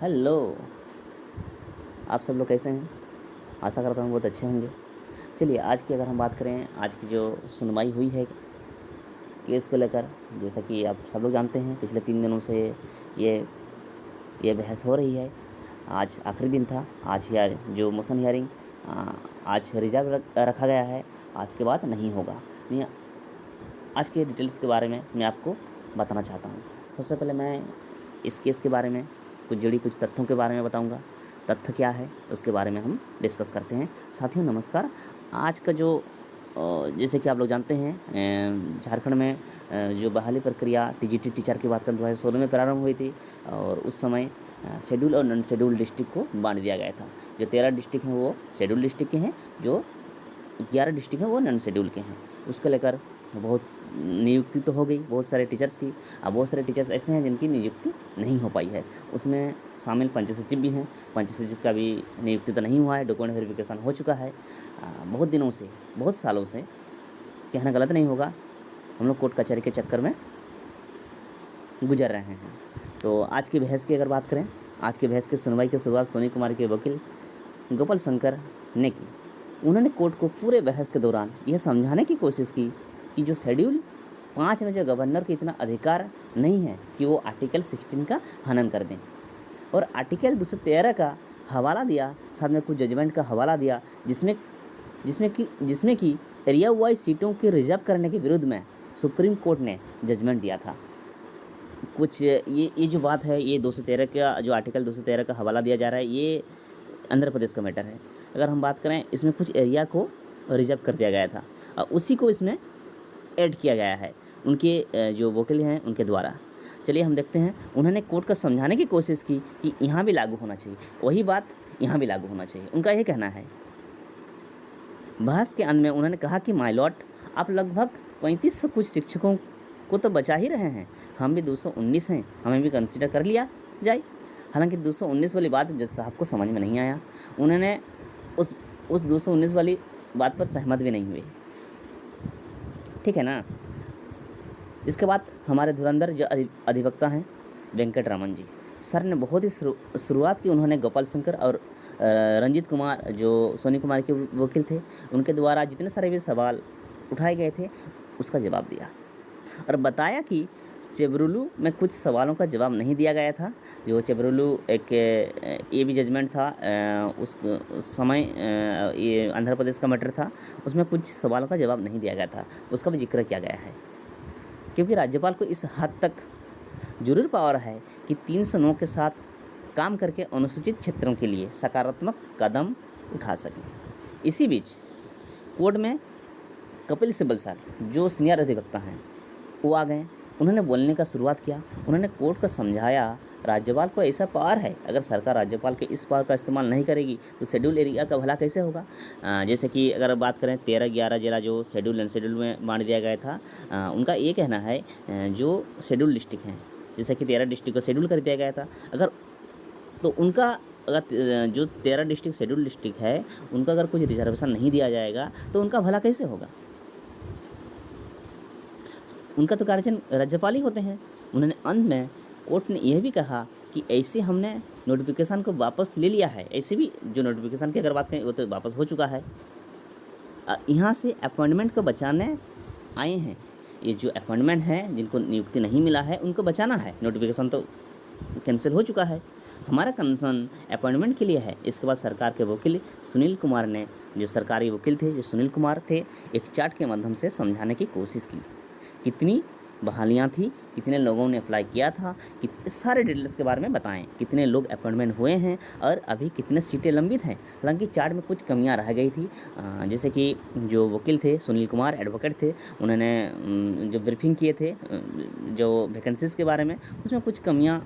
Hello. आप सब लोग कैसे हैं? आशा करता हूँ बहुत अच्छे होंगे। चलिए, आज की अगर हम बात करें, आज की जो सुनवाई हुई है केस को लेकर, जैसा कि आप सब लोग जानते हैं पिछले 3 दिनों से ये ये बहस हो रही है। आज आखिरी दिन था। आज जो मोशन हियरिंग आज रिजर्व रखा गया है। आज के बाद नहीं होगा। मैं आज के डिटेल्स के बारे में मैं आपको बताना चाहता हूँ। सबसे पहले मैं इस केस के बारे में कुछ तथ्यों के बारे में बताऊंगा। तथ्य क्या है उसके बारे में हम डिस्कस करते हैं। साथियों नमस्कार। आज का जो जैसे कि आप लोग जानते हैं, झारखंड में जो बहाली प्रक्रिया टीजीटी टीचर की बात करें 2016 में प्रारंभ हुई थी, और उस समय शेड्यूल और नॉन शेड्यूल डिस्ट्रिक्ट को बांट दिया गया था। जो 13 डिस्ट्रिक्ट हैं वो शेड्यूल डिस्ट्रिक्ट के हैं, जो 11 डिस्ट्रिक्ट हैं वो नॉन शेड्यूल के हैं। उसको लेकर बहुत नियुक्ति तो हो गई बहुत सारे टीचर्स की। अब बहुत सारे टीचर्स ऐसे हैं जिनकी नियुक्ति नहीं हो पाई है। उसमें शामिल पंच सचिव भी हैं। पंच सचिव का भी नियुक्ति तो नहीं हुआ है, डॉक्यूमेंट वेरिफिकेशन हो चुका है। बहुत दिनों से, बहुत सालों से, कहना गलत नहीं होगा, हम लोग कोर्ट कचहरी के चक्कर में गुजर रहे हैं। तो आज की बहस की अगर बात करें, आज की बहस की सुनवाई की शुरुआत सोनी कुमार के वकील गोपाल शंकर ने की। उन्होंने कोर्ट को पूरे बहस के दौरान यह समझाने की कोशिश की कि जो शेड्यूल 5 में जो गवर्नर को इतना अधिकार नहीं है कि वो आर्टिकल 16 का हनन कर दें, और आर्टिकल 213 का हवाला दिया, साथ में कुछ जजमेंट का हवाला दिया जिसमें कि एरिया वाइज सीटों के रिजर्व करने के विरुद्ध में सुप्रीम कोर्ट ने जजमेंट दिया था। कुछ ये जो बात है, ये 213 का जो आर्टिकल 213 का हवाला दिया जा रहा है, ये आंध्र प्रदेश का मैटर है। अगर हम बात करें, इसमें कुछ एरिया को रिजर्व कर दिया गया था और उसी को इसमें ऐड किया गया है उनके जो वकील हैं उनके द्वारा। चलिए हम देखते हैं। उन्होंने कोर्ट को समझाने की कोशिश की कि यहाँ भी लागू होना चाहिए, वही बात यहाँ भी लागू होना चाहिए। उनका यह कहना है। बहस के अंत में उन्होंने कहा कि माय लॉर्ड, आप लगभग 3500 कुछ शिक्षकों को तो बचा ही रहे हैं। हम भी 219 हैं, हमें भी कंसिडर कर लिया जाए। हालांकि 219 वाली बात जज साहब को समझ में नहीं आया। उन्होंने उस 219 वाली बात पर सहमत भी नहीं हुए। ठीक है ना। इसके बाद हमारे धुरंधर जो अधिवक्ता हैं वेंकट रामन जी सर ने बहुत ही शुरुआत की। उन्होंने गोपाल शंकर और रंजीत कुमार जो सोनी कुमार के वकील थे, उनके द्वारा जितने सारे भी सवाल उठाए गए थे उसका जवाब दिया, और बताया कि चेबरुलू में कुछ सवालों का जवाब नहीं दिया गया था। जो चेबरुलू एक ये भी जजमेंट था, उस समय ये आंध्र प्रदेश का मैटर था, उसमें कुछ सवालों का जवाब नहीं दिया गया था, उसका भी जिक्र किया गया है। क्योंकि राज्यपाल को इस हद तक जरूर पावर है कि 309 के साथ काम करके अनुसूचित क्षेत्रों के लिए सकारात्मक कदम उठा सकें। इसी बीच कोर्ट में कपिल सिब्बल सर जो सीनियर अधिवक्ता हैं वो आ गए। उन्होंने बोलने का शुरुआत किया। उन्होंने कोर्ट को समझाया राज्यपाल को ऐसा पावर है, अगर सरकार राज्यपाल के इस पावर का इस्तेमाल नहीं करेगी तो शेड्यूल एरिया का भला कैसे होगा। जैसे कि अगर बात करें 13-11 जिला जो शेड्यूल एंड शेड्यूल में बांट दिया गया था, उनका ये कहना है जो शेड्यूल डिस्ट्रिक्ट हैं, जैसे कि 13 डिस्ट्रिक्ट को शेड्यूल कर दिया गया था, अगर तो उनका अगर जो 13 डिस्ट्रिक्ट शेड्यूल डिस्ट्रिक्ट है उनका अगर कुछ रिजर्वेशन नहीं दिया जाएगा तो उनका भला कैसे होगा। उनका तो कार्यचन राज्यपाल ही होते हैं। उन्होंने अंत में कोर्ट ने यह भी कहा कि ऐसे हमने नोटिफिकेशन को वापस ले लिया है। ऐसे भी जो नोटिफिकेशन की अगर बात करें वो तो वापस हो चुका है। यहाँ से अपॉइंटमेंट को बचाने आए हैं। ये जो अपॉइंटमेंट है जिनको नियुक्ति नहीं मिला है उनको बचाना है। नोटिफिकेशन तो कैंसिल हो चुका है। हमारा कंसर्न अपॉइंटमेंट के लिए है। इसके बाद सरकार के वकील सुनील कुमार ने, जो सरकारी वकील थे, जो सुनील कुमार थे, एक चार्ट के माध्यम से समझाने की कोशिश की कितनी बहालियाँ थी, कितने लोगों ने अप्लाई किया था, सारे डिटेल्स के बारे में बताएं, कितने लोग अपॉइंटमेंट हुए हैं और अभी कितने सीटें लंबित हैं। हालांकि चार्ट में कुछ कमियां रह गई थी। जैसे कि जो वकील थे सुनील कुमार एडवोकेट थे, उन्होंने जो ब्रीफिंग किए थे जो वैकेंसीज के बारे में, उसमें कुछ कमियां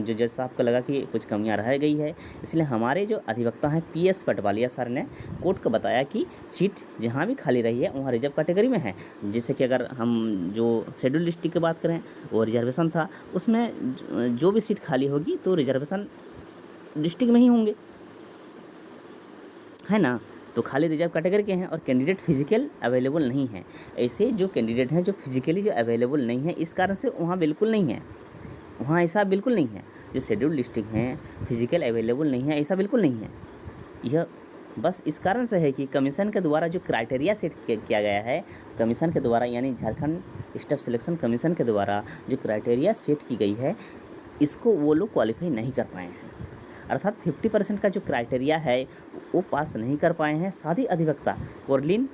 जो जज साहब को लगा कि कुछ कमियां रह गई है। इसलिए हमारे जो अधिवक्ता हैं PS पटवालिया सर ने कोर्ट को बताया कि सीट जहाँ भी खाली रही है वहाँ रिजर्व कैटेगरी में है। जैसे कि अगर हम जो शेड्यूल डिस्ट्रिक्ट की बात करें वो रिजर्वेशन था, उसमें जो भी सीट खाली होगी तो रिजर्वेशन डिस्ट्रिक्ट में ही होंगे, है ना। तो खाली रिजर्व कैटेगरी के हैं और कैंडिडेट फिजिकल अवेलेबल नहीं है। ऐसे जो कैंडिडेट हैं जो फिजिकली जो अवेलेबल नहीं है, इस कारण से वहाँ बिल्कुल नहीं है, वहाँ ऐसा बिल्कुल नहीं है। जो शेड्यूल डिस्ट्रिक्ट हैं फिजिकल अवेलेबल नहीं है, ऐसा बिल्कुल नहीं है। यह बस इस कारण से है कि कमीशन के द्वारा जो क्राइटेरिया सेट किया गया है, कमीशन के द्वारा यानी झारखंड स्टाफ सिलेक्शन कमीशन के द्वारा जो क्राइटेरिया सेट की गई है, इसको वो लोग क्वालिफाई नहीं कर पाए हैं। अर्थात 50% का जो क्राइटेरिया है वो पास नहीं कर पाए हैं। साथ ही अधिवक्ता कोर्लिन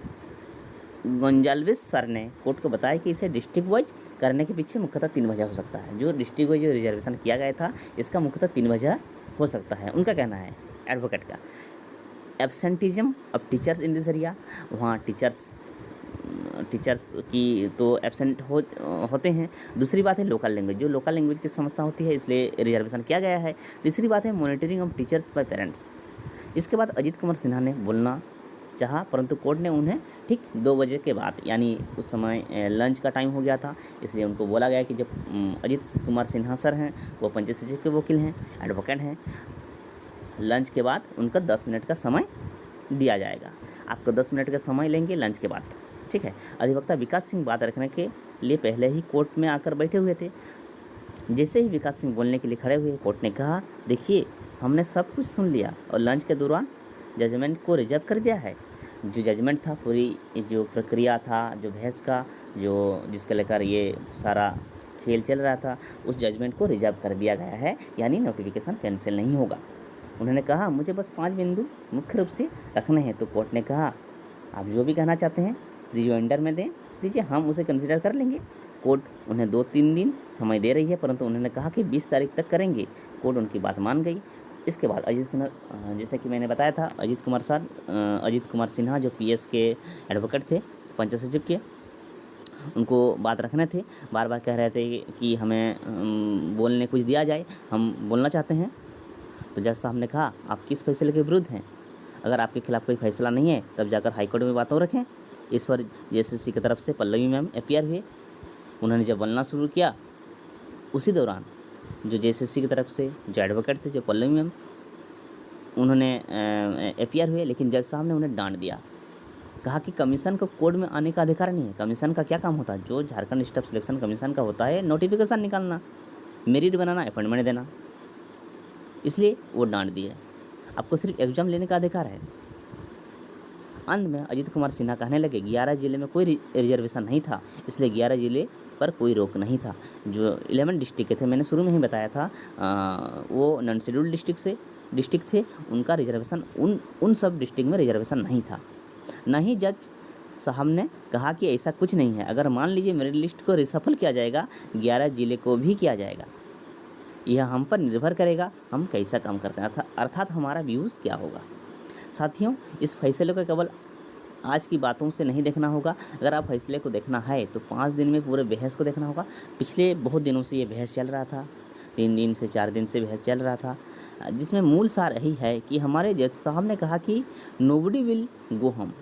गोंजाल्विस सर ने कोर्ट को बताया कि इसे डिस्ट्रिक्ट वाइज करने के पीछे मुख्यतः 3 वजह हो सकता है। जो डिस्ट्रिक्ट वाइज रिजर्वेशन किया गया था, इसका मुख्यतः 3 वजह हो सकता है। उनका कहना है एडवोकेट का, absenteeism of teachers in this area, वहाँ टीचर्स की तो एब्सेंट होते हैं। दूसरी बात है लोकल लैंग्वेज, जो लोकल लैंग्वेज की समस्या होती है, इसलिए रिजर्वेशन किया गया है। तीसरी बात है monitoring of teachers bye parents. इसके बाद अजीत कुमार सिन्हा ने बोलना चाहा, परंतु कोर्ट ने उन्हें ठीक 2 बजे के बाद, यानी उस समय लंच का टाइम हो गया था, इसलिए उनको बोला गया कि जब अजीत कुमार सिन्हा सर हैं, वो पंचायत सचिव के वकील हैं, एडवोकेट हैं, लंच के बाद उनका 10 मिनट का समय दिया जाएगा। आपको 10 मिनट का समय लेंगे लंच के बाद, ठीक है। अधिवक्ता विकास सिंह बात रखने के लिए पहले ही कोर्ट में आकर बैठे हुए थे। जैसे ही विकास सिंह बोलने के लिए खड़े हुए, कोर्ट ने कहा, देखिए हमने सब कुछ सुन लिया और लंच के दौरान जजमेंट को रिजर्व कर दिया है। जो जजमेंट था, पूरी जो प्रक्रिया था, जो बहस का जो जिसके लेकर ये सारा खेल चल रहा था, उस जजमेंट को रिजर्व कर दिया गया है, यानी नोटिफिकेशन कैंसिल नहीं होगा। उन्होंने कहा, मुझे बस 5 बिंदु मुख्य रूप से रखने हैं। तो कोर्ट ने कहा, आप जो भी कहना चाहते हैं रिजोइंडर में दें दीजिए, हम उसे कंसिडर कर लेंगे। कोर्ट उन्हें 2-3 दिन समय दे रही है, परंतु उन्होंने कहा कि 20 तारीख तक करेंगे। कोर्ट उनकी बात मान गई। इसके बाद अजीत सिन्हा, जैसे कि मैंने बताया था, अजीत कुमार सिन्हा जो पीएस के एडवोकेट थे, पंचायत सचिव के, उनको बात रखने थे। बार बार कह रहे थे कि हमें बोलने कुछ दिया जाए, हम बोलना चाहते हैं। तो जज साहब ने कहा, आप किस फैसले के विरुद्ध हैं? अगर आपके खिलाफ़ कोई फैसला नहीं है, तब जाकर हाईकोर्ट में बातों रखें। इस पर जेएसएससी की तरफ से पल्लवी मैम अपीयर हुए। उन्होंने जब बोलना शुरू किया, उसी दौरान जो जेएसएससी की तरफ से जो एडवोकेट थे, जो पल्लवी मैम, उन्होंने अपीयर हुए, लेकिन जज साहब ने उन्हें डांट दिया। कहा कि कमीशन को कोर्ट में आने का अधिकार नहीं है। कमीशन का क्या काम होता है? जो झारखंड स्टाफ सिलेक्शन कमीशन का होता है, नोटिफिकेशन निकालना, मेरिट बनाना, अपॉइंटमेंट देना। इसलिए वो डांट दिए। आपको सिर्फ एग्जाम लेने का अधिकार है। अंत में अजीत कुमार सिन्हा कहने लगे, 11 जिले में कोई रिजर्वेशन नहीं था, इसलिए 11 जिले पर कोई रोक नहीं था। जो 11 डिस्ट्रिक्ट के थे, मैंने शुरू में ही बताया था, वो नॉन शेड्यूल्ड डिस्ट्रिक्ट थे। उनका रिजर्वेशन उन सब डिस्ट्रिक्ट में रिजर्वेशन नहीं था। न ही जज साहब ने कहा कि ऐसा कुछ नहीं है। अगर मान लीजिए मेरिट लिस्ट को रिसफल किया जाएगा, 11 जिले को भी किया जाएगा, यह हम पर निर्भर करेगा हम कैसा काम करते हैं, अर्थात हमारा व्यूज़ क्या होगा। साथियों, इस फैसले को केवल आज की बातों से नहीं देखना होगा। अगर आप फैसले को देखना है तो 5 दिन में पूरे बहस को देखना होगा। पिछले बहुत दिनों से ये बहस चल रहा था, 3 दिन से 4 दिन से बहस चल रहा था, जिसमें मूल सार यही है कि हमारे जज साहब ने कहा कि नोबडी विल गो होम।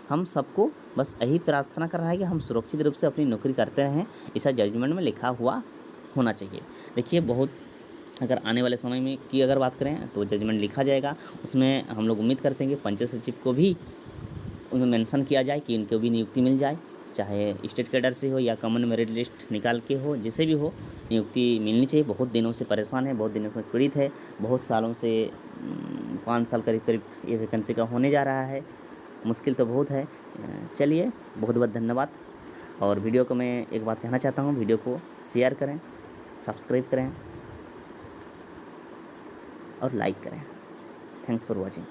हम सबको बस यही प्रार्थना कर रहा है कि हम सुरक्षित रूप से अपनी नौकरी करते रहें। ऐसा जजमेंट में लिखा हुआ होना चाहिए। देखिए, बहुत अगर आने वाले समय में की अगर बात करें तो जजमेंट लिखा जाएगा। उसमें हम लोग उम्मीद करते हैं कि पंचायत सचिव को भी उनमें मेंशन किया जाए कि इनको भी नियुक्ति मिल जाए, चाहे स्टेट कैडर से हो या कॉमन मेरिट लिस्ट निकाल के हो, जिसे भी हो नियुक्ति मिलनी चाहिए। बहुत दिनों से परेशान है, बहुत दिनों से पीड़ित है, बहुत सालों से 5 साल करीब ये वैकेंसी का होने जा रहा है। मुश्किल तो बहुत है। चलिए, बहुत बहुत धन्यवाद। और वीडियो को मैं एक बात कहना चाहता हूँ, वीडियो को शेयर करें, सब्सक्राइब करें और लाइक करें। Thanks for watching.